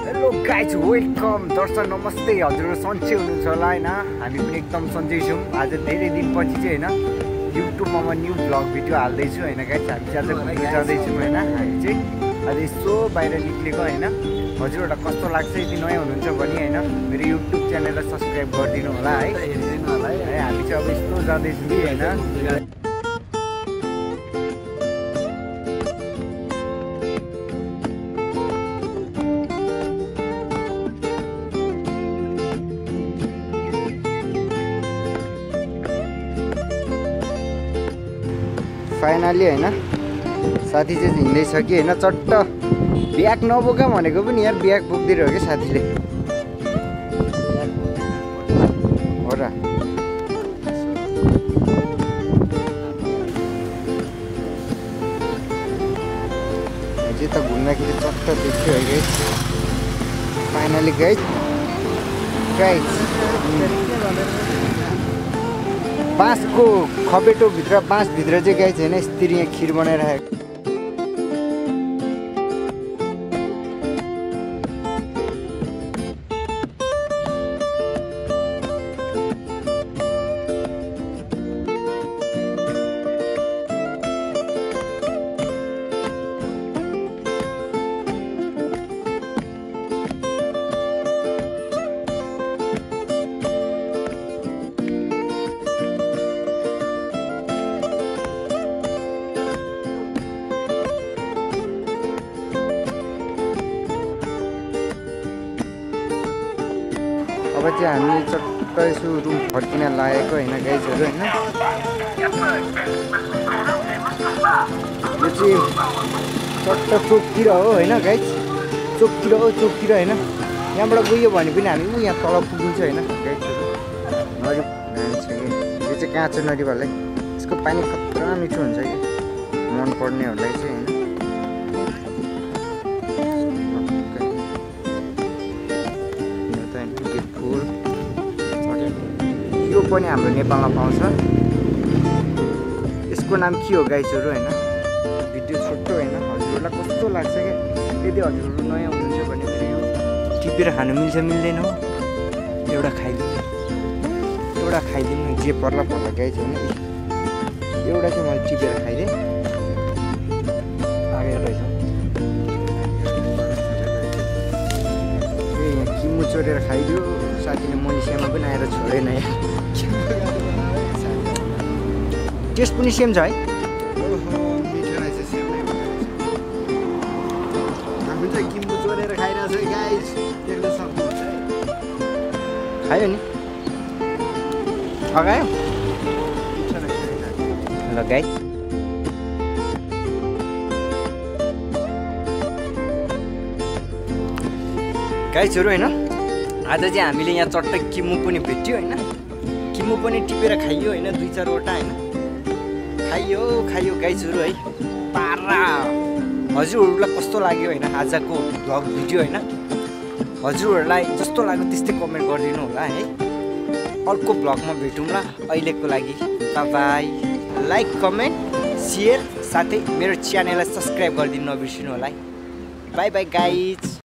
Hello guys welcome दर्शक नमस्ते हजुरहरू सन्चै हुनुहुन्छ होला होइन हामी पनि एकदम सन्चै छौँ। आज धेरै दिनपछि चाहिँ होइन युट्युबमा म न्यू भ्लग भिडियो हाल्दैछु होइन गाइज। हामी चाहिँ आज घुम्नु जाँदैछौँ होइन। हामी चाहिँ आज यसो बाहिर निक्लेको होइन। हजुरहरूलाई कस्तो लाग्छ यदि नयाँ हुनुहुन्छ भने होइन मेरो युट्युब च्यानललाई सब्सक्राइब गरिदिनु होला है, हेरिदिनु होला है। हामी चाहिँ अब यस्तो जाँदैछौँ कि होइन। फाइनली होइन साथी चाहिँ हिँड्दैछ कि होइन। चट्ट ब्याग नबोका भनेको पनि यार ब्याग बोक्दै रह्यो क्या साथीले हो र। चाहिँ त घुम्दाखेरि चट्ट देख्यो है गाइस। फाइनली गाइस बाँसको खपेटोभित्र बाँसभित्र चाहिँ गाइस होइन यसरी यहाँ खिर बनाइराखेको। अब चाहिँ हामी चट्ट यसो रुम फर्किन लागेको होइन गाइजहरू होइन। यो चाहिँ चट्ट चोकतिर हो होइन गाइज। चोकतिर होइन। यहाँबाट गयो भने पनि हामी यहाँ तल पुगिन्छ होइन गाइजहरू। नदी छ कि यो चाहिँ काँचो नदीवालै। यसको पानी खतरा मिठो हुन्छ कि मन पर्नेहरूलाई चाहिँ होइन। यो पनि हाम्रो नेपालमा पाउँछ। यसको नाम के हो गाइजहरू होइन। भिडियो छोटो होइन। हजुरहरूलाई कस्तो लाग्छ क्या यदि हजुरहरू नयाँ हुनुहुन्छ भने मेरो यो टिपेर खानु मिल्छ मिल्दैन हो। एउटा खाइदिनु जे पर्ला गाइज होइन। एउटा चाहिँ मैले टिपेर खाइदिएँ आगे रहेछ। यहाँ किमु चोरेर खाइदियो साथीले। मलेसियामा पनि आएर छोडेन यहाँ। टेस्ट पनि सेम छ है। हामी चाहिँ किम्बु चोरेर खाइरहेको छ गाइस। देख्न सक्नुहुन्छ है। खायो नि अगायो ल गाइस। गाइसहरू होइन आज चाहिँ हामीले यहाँ चट्ट किमु पनि भेट्यो होइन। किमु पनि टिपेर खाइयो होइन 2-4वटा होइन। खाइयो गाइजहरू है पारा। हजुरहरूलाई कस्तो लाग्यो होइन आजको भ्लग भिडियो होइन। हजुरहरूलाई जस्तो लाग्यो त्यस्तै कमेन्ट गरिदिनु होला है। अर्को भ्लगमा भेटौँला। अहिलेको लागि बाई। लाइक कमेन्ट सेयर साथै मेरो च्यानललाई सब्सक्राइब गरिदिनु नबिर्सिनु होला है। By by guys.